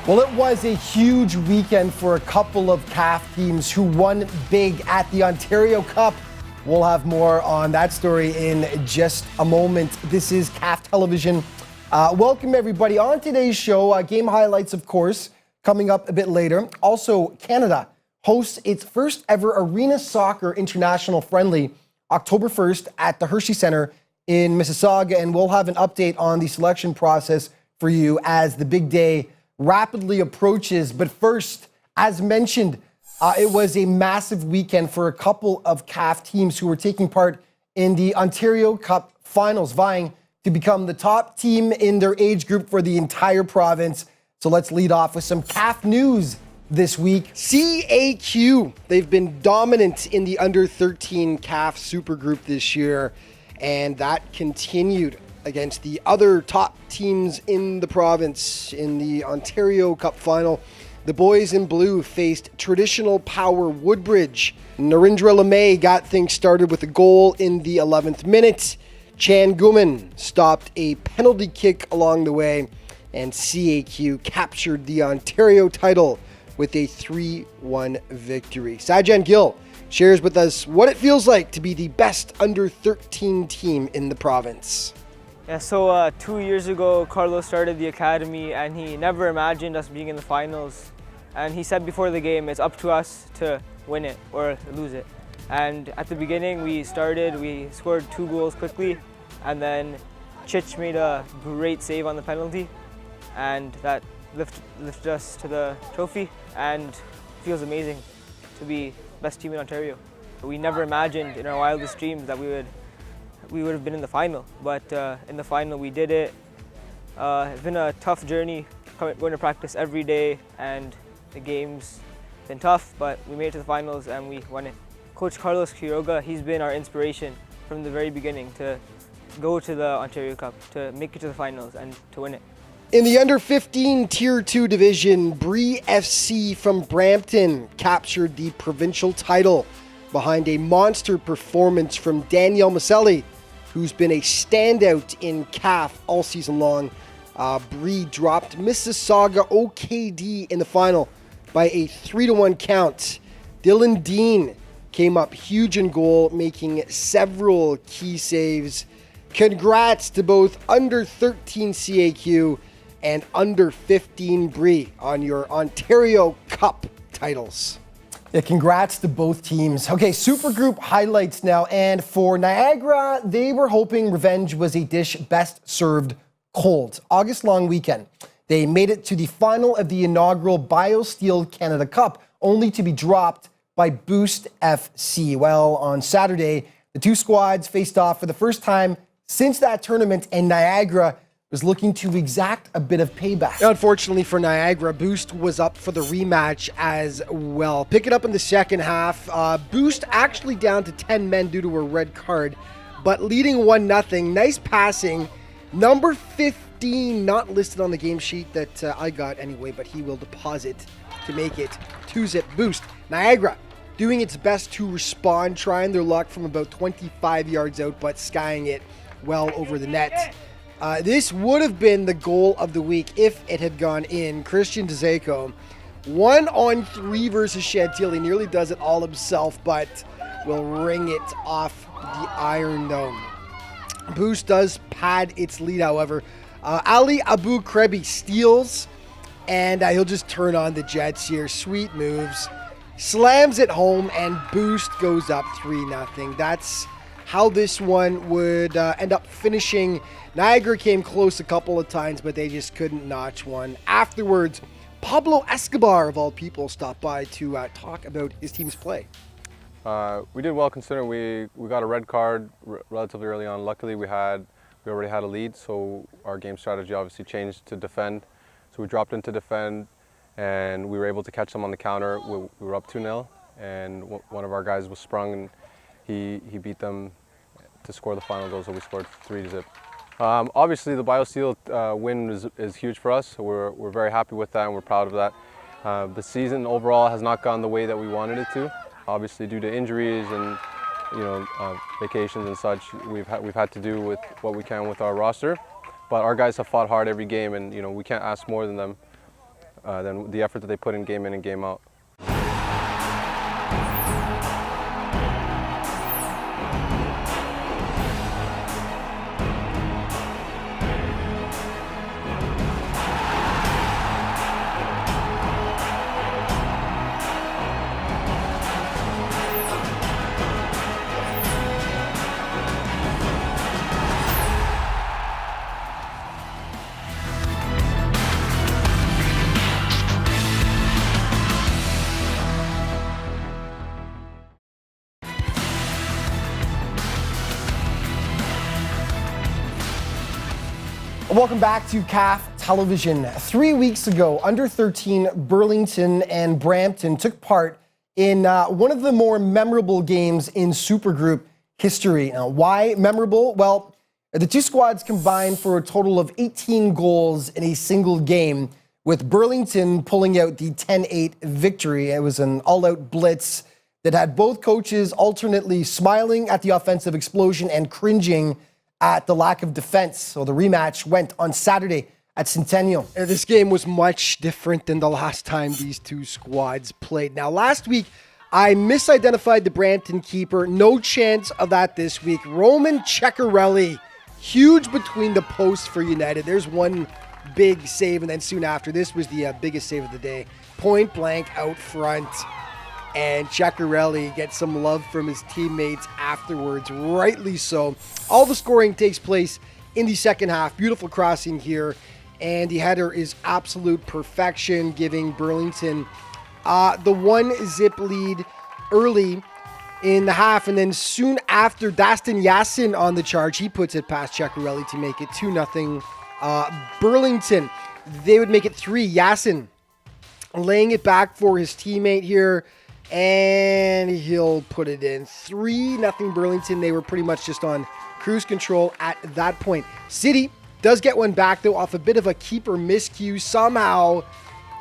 Well, it was a huge weekend for a couple of CAF teams who won big at the Ontario Cup. We'll have more on that story in just a moment. This is CAF Television. Welcome, everybody. On today's show, game highlights, of course, coming up a bit later. Also, Canada hosts its first ever arena soccer international friendly October 1st at the Hershey Centre in Mississauga, and we'll have an update on the selection process for you as the big day rapidly approaches. But first, as mentioned, it was a massive weekend for a couple of CAF teams who were taking part in the Ontario Cup finals, vying to become the top team in their age group for the entire province. So let's lead off with some CAF news this week. CAQ, they've been dominant in the under-13 CAF supergroup this year, and that continued against the other top teams in the province in the Ontario Cup final. The boys in blue faced traditional power Woodbridge. Narendra Lemay got things started with a goal in the 11th minute. Chan Guman stopped a penalty kick along the way, and CAQ captured the Ontario title with a 3-1 victory. Sajan Gill shares with us what it feels like to be the best under-13 team in the province. Yeah, so 2 years ago, Carlos started the academy and he never imagined us being in the finals. And he said before the game, it's up to us to win it or lose it. And at the beginning, we scored 2 goals quickly, and then Chich made a great save on the penalty, and that lifted us to the trophy, and it feels amazing to be best team in Ontario. We never imagined in our wildest dreams that we would have been in the final, but in the final we did it. It's been a tough journey, going to practice every day, and the game's been tough, but we made it to the finals and we won it. Coach Carlos Quiroga, he's been our inspiration from the very beginning to go to the Ontario Cup, to make it to the finals and to win it. In the under-15 Tier 2 division, Bree FC from Brampton captured the provincial title behind a monster performance from Danielle Maselli, who's been a standout in CAF all season long. Bree dropped Mississauga OKD in the final by a 3-1 count. Dylan Dean came up huge in goal, making several key saves. Congrats to both under-13 CAQ and under-15 Bree on your Ontario Cup titles. Yeah, congrats to both teams. Okay, Supergroup highlights now. And for Niagara, they were hoping revenge was a dish best served cold. August long weekend, they made it to the final of the inaugural BioSteel Canada Cup, only to be dropped by Boost FC. Well, on Saturday, the two squads faced off for the first time since that tournament, and Niagara was looking to exact a bit of payback. Unfortunately for Niagara, Boost was up for the rematch as well. Pick it up in the second half. Boost actually down to 10 men due to a red card, but leading 1-0. Nice passing. Number 15, not listed on the game sheet that I got anyway, but he will deposit to make it 2-0 Boost. Niagara doing its best to respond, trying their luck from about 25 yards out, but skying it well over the net. This would have been the goal of the week if it had gone in. Christian Dzeko, 1-on-3 versus Chantilly. He nearly does it all himself, but will ring it off the iron dome. Boost does pad its lead, however. Ali Abu Krebi steals, and he'll just turn on the Jets here. Sweet moves. Slams it home, and Boost goes up 3-0. That's how this one would end up finishing. Niagara came close a couple of times, but they just couldn't notch one. Afterwards, Pablo Escobar, of all people, stopped by to talk about his team's play. We did well considering we got a red card relatively early on. Luckily, we already had a lead, so our game strategy obviously changed to defend. So we dropped into defend, and we were able to catch them on the counter. We were up 2-0, and one of our guys was sprung, and he beat them to score the final goal, so we scored 3-0. Obviously, the BioSteel win is huge for us, so we're very happy with that, and we're proud of that. The season overall has not gone the way that we wanted it to. Obviously, due to injuries and vacations and such, we've had to do with what we can with our roster. But our guys have fought hard every game, and we can't ask more than them. than the effort that they put in and game out. Welcome back to CAF Television. 3 weeks ago, under 13 Burlington and Brampton took part in one of the more memorable games in Supergroup history. Now, why memorable? Well, the two squads combined for a total of 18 goals in a single game, with Burlington pulling out the 10-8 victory. It was an all-out blitz that had both coaches alternately smiling at the offensive explosion and cringing at the lack of defense. So the rematch went on Saturday at Centennial. This game was much different than the last time these two squads played. Now, last week, I misidentified the Brampton keeper. No chance of that this week. Roman Ceccarelli, huge between the posts for United. There's one big save, and then soon after, this was the biggest save of the day. Point blank out front. And Ceccarelli gets some love from his teammates afterwards, rightly so. All the scoring takes place in the second half. Beautiful crossing here, and the header is absolute perfection, giving Burlington the 1-zip lead early in the half. And then soon after, Dastin Yassin on the charge. He puts it past Ceccarelli to make it 2-0. Burlington, they would make it 3. Yassin laying it back for his teammate here, and he'll put it in. 3-0 Burlington. They were pretty much just on cruise control at that point. City does get one back, though, off a bit of a keeper miscue. Somehow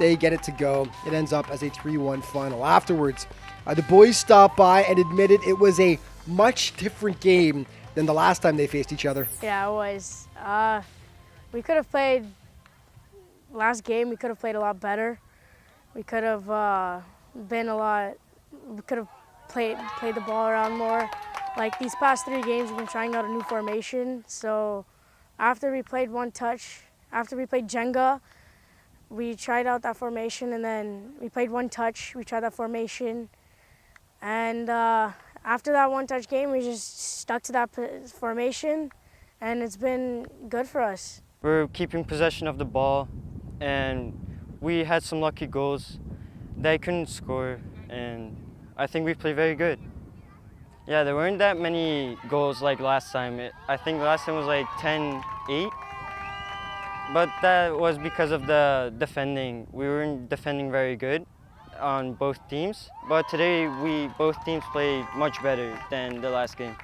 they get it to go. It ends up as a 3-1 final. Afterwards, the boys stopped by and admitted it was a much different game than the last time they faced each other. Yeah, it was. We could have played, last game, we could have played a lot better. We could have we could have played the ball around more. Like these past 3 games, we've been trying out a new formation. So after we played after we played Jenga, we tried out that formation, and then we played one touch. We tried that formation, and after that one touch game, we just stuck to that formation, and it's been good for us. We're keeping possession of the ball, and we had some lucky goals. They couldn't score, and I think we played very good. Yeah, there weren't that many goals like last time. I think last time was like 10-8, but that was because of the defending. We weren't defending very good on both teams, but today both teams played much better than the last game.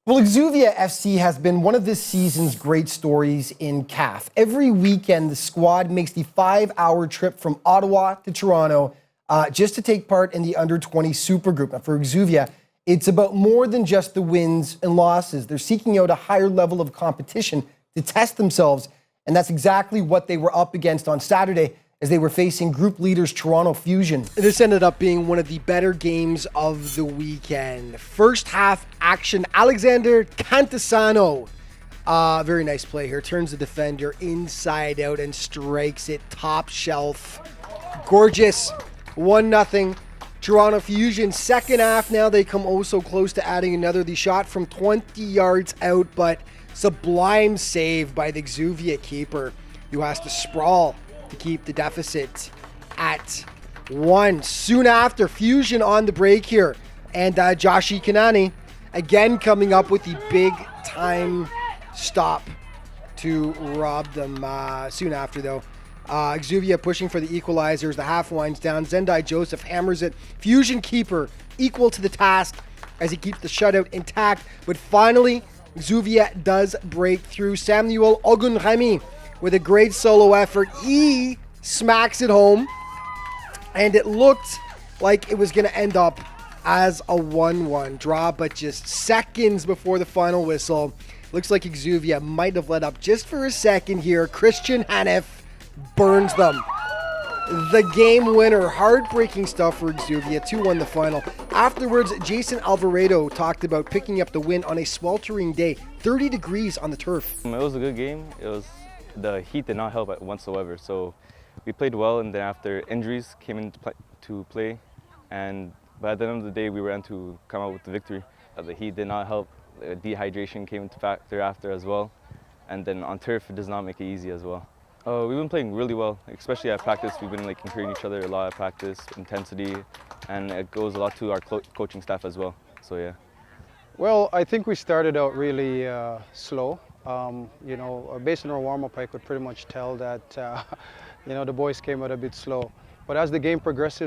Well, Exuvia FC has been one of this season's great stories in CAF. Every weekend, the squad makes the 5-hour trip from Ottawa to Toronto just to take part in the under-20 Supergroup. Now, for Exuvia, it's about more than just the wins and losses. They're seeking out a higher level of competition to test themselves, and that's exactly what they were up against on Saturday as they were facing group leaders Toronto Fusion. This ended up being one of the better games of the weekend. First half action, Alexander Cantasano. Very nice play here. Turns the defender inside out and strikes it top shelf. Gorgeous. 1-0. Toronto Fusion. Second half now, they come oh so close to adding another. The shot from 20 yards out, but sublime save by the Exuvia keeper, who has to sprawl to keep the deficit at 1. Soon after, Fusion on the break here. And Joshi Kanani again coming up with the big time stop to rob them. Soon after, though, Exuvia pushing for the equalizers. The half winds down. Zendai Joseph hammers it. Fusion keeper equal to the task as he keeps the shutout intact. But finally, Exuvia does break through. Samuel Ogunremi with a great solo effort. He smacks it home. And it looked like it was going to end up as a 1-1 draw, but just seconds before the final whistle, looks like Exuvia might have let up just for a second here. Christian Hanif burns them. The game winner. Heartbreaking stuff for Exuvia. 2-1 the final. Afterwards, Jason Alvarado talked about picking up the win on a sweltering day. 30 degrees on the turf. It was a good game. The heat did not help whatsoever. So we played well, and then after injuries came into play, and by the end of the day, we were able to come out with the victory. The heat did not help. Dehydration came into factor after as well, and then on turf, it does not make it easy as well. We've been playing really well, especially at practice. We've been encouraging each other a lot at practice, intensity, and it goes a lot to our coaching staff as well. So yeah. Well, I think we started out really slow. Based on our warm-up, I could pretty much tell that the boys came out a bit slow. But as the game progressed,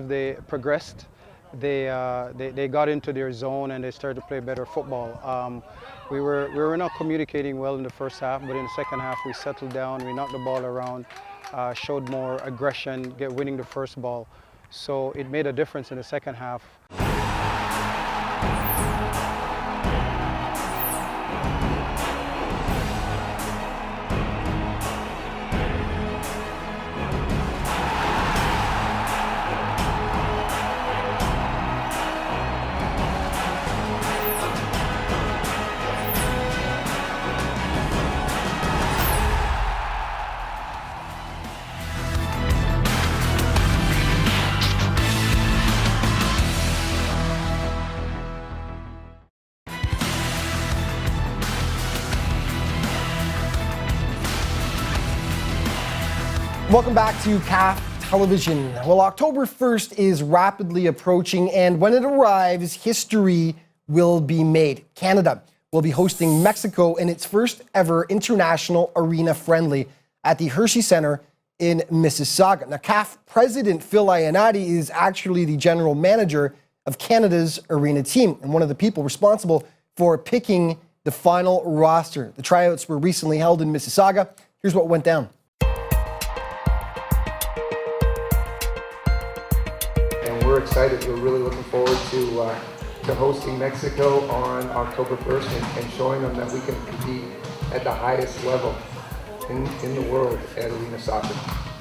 they got into their zone and they started to play better football. We were not communicating well in the first half, but in the second half we settled down, we knocked the ball around, showed more aggression, winning the first ball. So it made a difference in the second half. Welcome back to CAF Television. Well, October 1st is rapidly approaching, and when it arrives, history will be made. Canada will be hosting Mexico in its first ever international arena friendly at the Hershey Centre in Mississauga. Now, CAF President Phil Iannitti is actually the general manager of Canada's arena team and one of the people responsible for picking the final roster. The tryouts were recently held in Mississauga. Here's what went down. We're excited. We're really looking forward to hosting Mexico on October 1st and showing them that we can compete at the highest level in the world at arena soccer.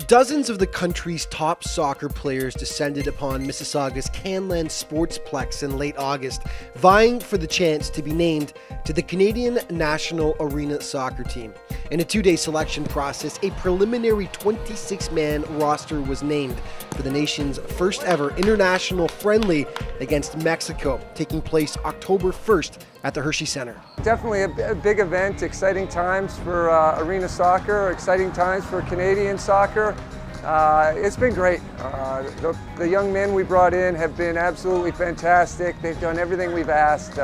Dozens of the country's top soccer players descended upon Mississauga's Canland Sportsplex in late August, vying for the chance to be named to the Canadian national arena soccer team. In a two-day selection process, a preliminary 26-man roster was named for the nation's first ever international friendly against Mexico, taking place October 1st at the Hershey Centre. Definitely a big event, exciting times for arena soccer, exciting times for Canadian soccer. It's been great. The young men we brought in have been absolutely fantastic. They've done everything we've asked.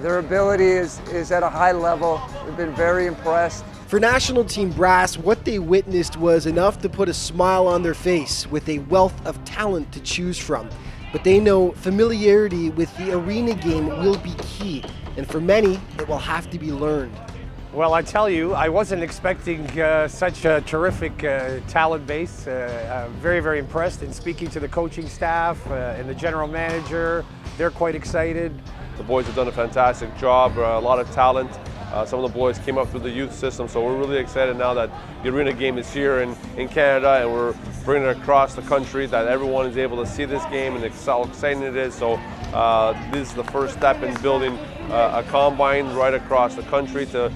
Their ability is at a high level. We've been very impressed. For national team brass, what they witnessed was enough to put a smile on their face with a wealth of talent to choose from. But they know familiarity with the arena game will be key, and for many, it will have to be learned. Well, I tell you, I wasn't expecting such a terrific talent base. I'm very, very impressed. In speaking to the coaching staff and the general manager, they're quite excited. The boys have done a fantastic job, a lot of talent. Some of the boys came up through the youth system, so we're really excited now that the arena game is here in Canada and we're bringing it across the country, that everyone is able to see this game and how exciting it is. So this is the first step in building a combine right across the country to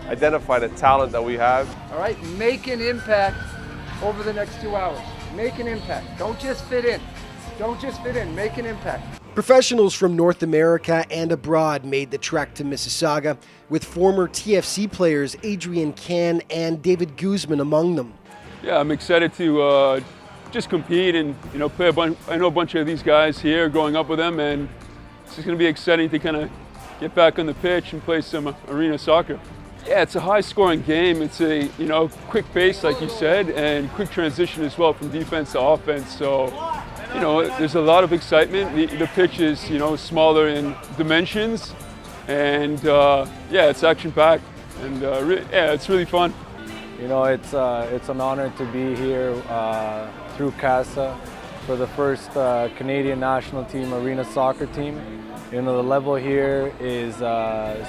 identify the talent that we have. All right, make an impact over the next 2 hours. Make an impact. Don't just fit in. Don't just fit in. Make an impact. Professionals from North America and abroad made the trek to Mississauga, with former TFC players Adrian Can and David Guzman among them. Yeah, I'm excited to just compete and play I know a bunch of these guys here, growing up with them, and it's just going to be exciting to kind of get back on the pitch and play some arena soccer. Yeah, it's a high-scoring game. It's a quick pace, like you said, and quick transition as well from defense to offense. So, there's a lot of excitement. The pitch is smaller in dimensions, and it's action-packed, and it's really fun. It's an honor to be here through CASA for the first Canadian national team arena soccer team. The level here is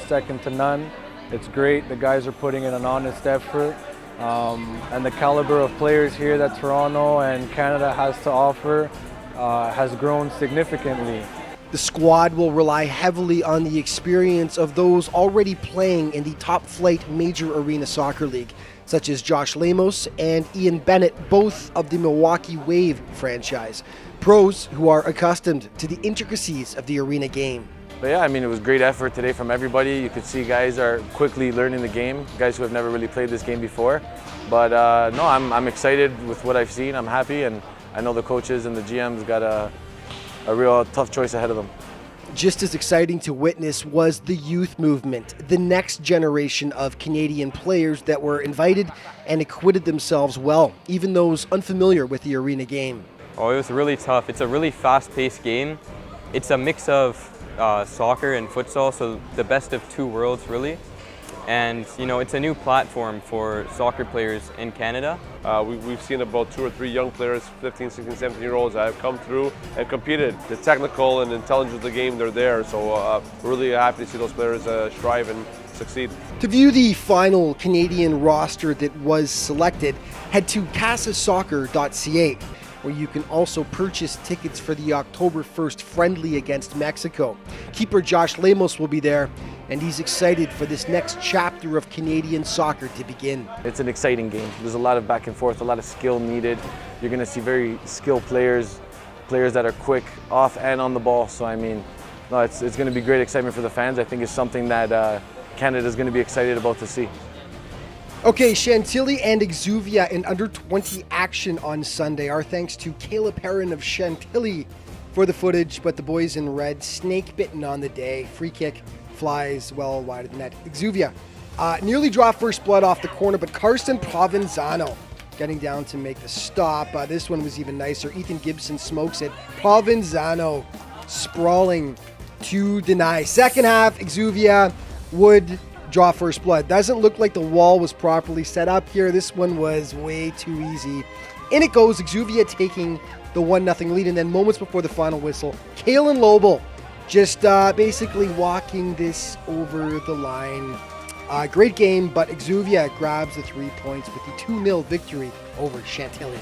second to none. It's great. The guys are putting in an honest effort, and the caliber of players here that Toronto and Canada has to offer has grown significantly. The squad will rely heavily on the experience of those already playing in the top-flight Major Arena Soccer League, such as Josh Lemos and Ian Bennett, both of the Milwaukee Wave franchise. Pros who are accustomed to the intricacies of the arena game. But yeah, I mean, it was great effort today from everybody. You could see guys are quickly learning the game, guys who have never really played this game before. But no, I'm excited with what I've seen. I'm happy, and I know the coaches and the GMs got a real tough choice ahead of them. Just as exciting to witness was the youth movement, the next generation of Canadian players that were invited and acquitted themselves well, even those unfamiliar with the arena game. Oh, it was really tough. It's a really fast-paced game. It's a mix of soccer and futsal, so the best of two worlds, really. And, you know, it's a new platform for soccer players in Canada. We've seen about 2 or 3 young players, 15, 16, 17-year-olds that have come through and competed. The technical and intelligence of the game, they're there. So we're really happy to see those players strive and succeed. To view the final Canadian roster that was selected, head to casasoccer.ca, where you can also purchase tickets for the October 1st friendly against Mexico. Keeper Josh Lemos will be there, and he's excited for this next chapter of Canadian soccer to begin. It's an exciting game. There's a lot of back and forth, a lot of skill needed. You're going to see very skilled players that are quick off and on the ball. So I mean, no, it's going to be great excitement for the fans. I think it's something that Canada's going to be excited about to see. Okay, Chantilly and Exuvia in under 20 action on Sunday. Our thanks to Kayla Perrin of Chantilly for the footage, but the boys in red snake bitten on the day. Free kick flies well wide of the net. Exuvia nearly draw first blood off the corner, but Carson Provenzano getting down to make the stop. This one was even nicer. Ethan Gibson smokes it. Provenzano sprawling to deny. Second half, Exuvia would draw first blood. Doesn't look like the wall was properly set up here. This one was way too easy. In it goes, Exuvia taking the 1-0 lead, and then moments before the final whistle, Kalen Lobel just basically walking this over the line. Great game, but Exuvia grabs the 3 points with the 2-0 victory over Chantilly.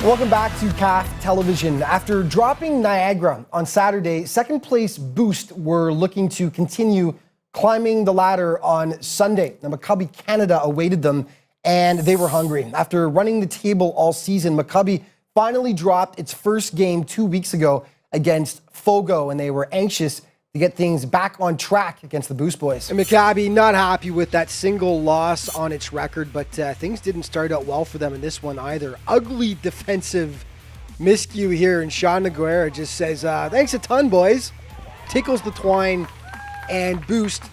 Welcome back to CAF Television. After dropping Niagara on Saturday, second place Boost were looking to continue climbing the ladder on Sunday. Now, Maccabi Canada awaited them, and they were hungry. After running the table all season, Maccabi finally dropped its first game 2 weeks ago against Fogo, and they were anxious to get things back on track against the Boost boys. And Maccabi not happy with that single loss on its record, but things didn't start out well for them in this one either. Ugly defensive miscue here, and Sean Noguera just says, thanks a ton, boys. Tickles the twine, and Boost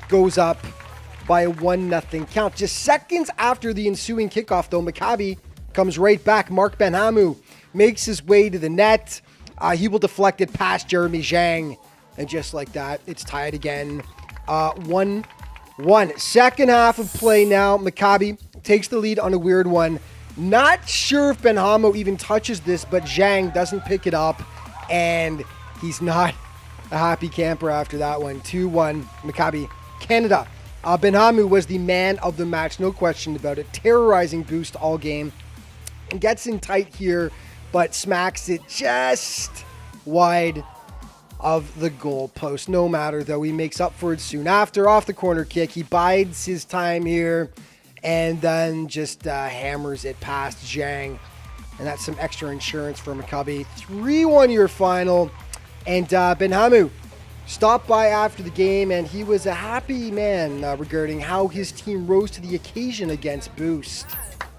goes up by a 1-0 count. Just seconds after the ensuing kickoff, though, Maccabi comes right back. Mark Benhamu makes his way to the net. He will deflect it past Jeremy Zhang. And just like that, it's tied again. 1-1. Second half of play now. Maccabi takes the lead on a weird one. Not sure if Benhamo even touches this, but Zhang doesn't pick it up. And he's not a happy camper after that one. 2-1, Maccabi Canada. Benhamu was the man of the match, no question about it. Terrorizing Boost all game. And gets in tight here, but smacks it just wide of the goal post. No matter, though, he makes up for it soon after. Off the corner kick, he bides his time here and then just hammers it past Zhang. And that's some extra insurance for Maccabi. 3-1 your final. And Benhamu stopped by after the game, and he was a happy man regarding how his team rose to the occasion against Boost.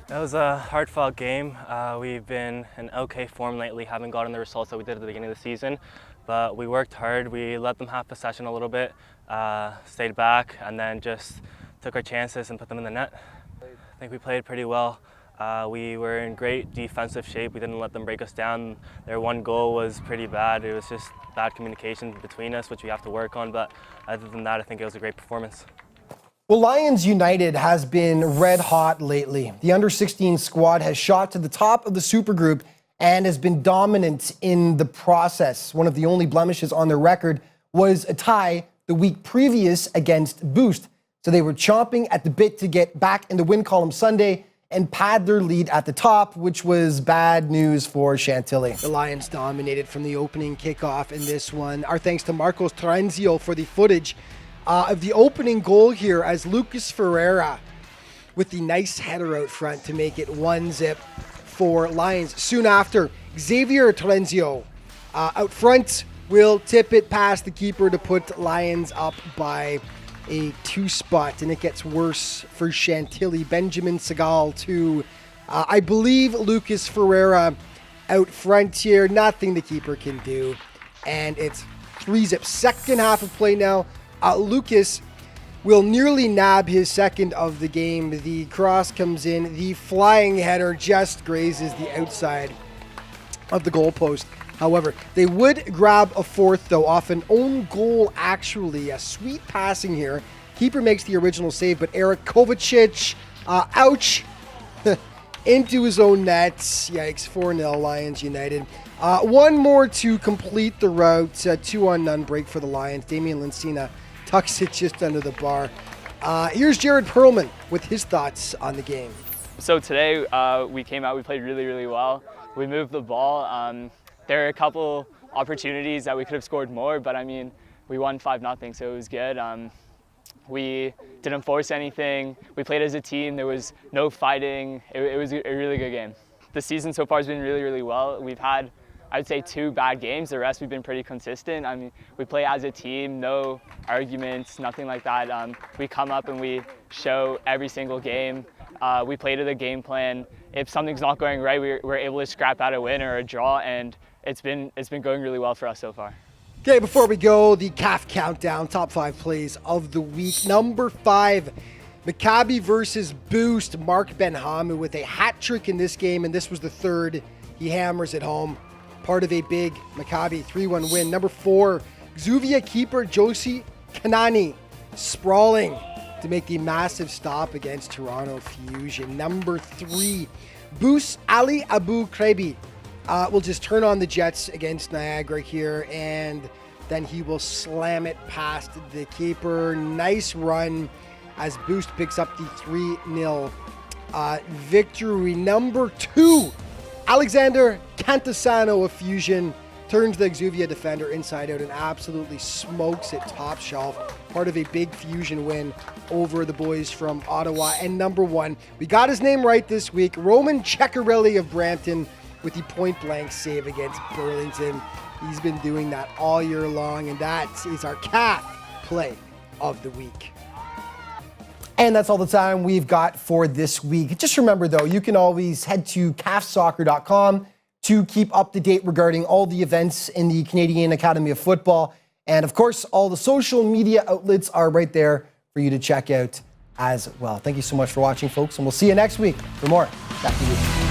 That was a hard-fought game. We've been in okay form lately, haven't gotten the results that we did at the beginning of the season. But we worked hard, we let them have possession a little bit, stayed back, and then just took our chances and put them in the net. I think we played pretty well. We were in great defensive shape. We didn't let them break us down. Their one goal was pretty bad. It was just bad communication between us, which we have to work on. But other than that, I think it was a great performance. Well, Lions United has been red hot lately. The under-16 squad has shot to the top of the supergroup and has been dominant in the process. One of the only blemishes on their record was a tie the week previous against Boost. So they were chomping at the bit to get back in the win column Sunday and pad their lead at the top, which was bad news for Chantilly. The Lions dominated from the opening kickoff in this one. Our thanks to Marcos Trenzio for the footage of the opening goal here as Lucas Ferreira with the nice header out front to make it 1-0 for Lions. Soon after, Xavier Trenzio out front will tip it past the keeper to put Lions up by a 2 spot, and it gets worse for Chantilly. Benjamin Segal to, I believe, Lucas Ferreira out front here. Nothing the keeper can do, and it's 3-0. Second half of play now. Lucas will nearly nab his second of the game. The cross comes in. The flying header just grazes the outside of the goalpost. However, they would grab a fourth, though, off an own goal, actually. A sweet passing here. Keeper makes the original save, but Eric Kovacic, ouch, into his own net. Yikes, 4-0 Lions United. One more to complete the route. 2-on-none break for the Lions. Damian Lincina tucks it just under the bar. Here's Jared Perlman with his thoughts on the game. So today we came out, we played really, really well. We moved the ball. There are a couple opportunities that we could have scored more, but I mean, we won 5-0, so it was good. We didn't force anything. We played as a team. There was no fighting. It was a really good game. The season so far has been really, really well. We've had, I'd say, 2 bad games. The rest we've been pretty consistent. I mean, we play as a team, no arguments, nothing like that. We come up and we show every single game. We play to the game plan. If something's not going right, we're able to scrap out a win or a draw, and it's been going really well for us so far. Okay, before we go, the CAF countdown, top 5 plays of the week. Number 5, Maccabi versus Boost. Mark Benhamu with a hat trick in this game, and this was the third. He hammers it home. Part of a big Maccabi 3-1 win. Number 4, Xuvia keeper Josie Kanani sprawling to make the massive stop against Toronto Fusion. Number 3, Boost Ali Abu Krebi will just turn on the Jets against Niagara here, and then he will slam it past the keeper. Nice run as Boost picks up the 3-0 victory. Number 2, Alexander Cantasano of Fusion turns the Xuvia defender inside out and absolutely smokes it top shelf. Part of a big Fusion win over the boys from Ottawa. And number 1, we got his name right this week, Roman Ceccarelli of Brampton with the point-blank save against Burlington. He's been doing that all year long, and that is our CAF play of the week. And that's all the time we've got for this week. Just remember, though, you can always head to cafsoccer.com to keep up to date regarding all the events in the Canadian Academy of Football. And, of course, all the social media outlets are right there for you to check out as well. Thank you so much for watching, folks, and we'll see you next week for more CAF TV.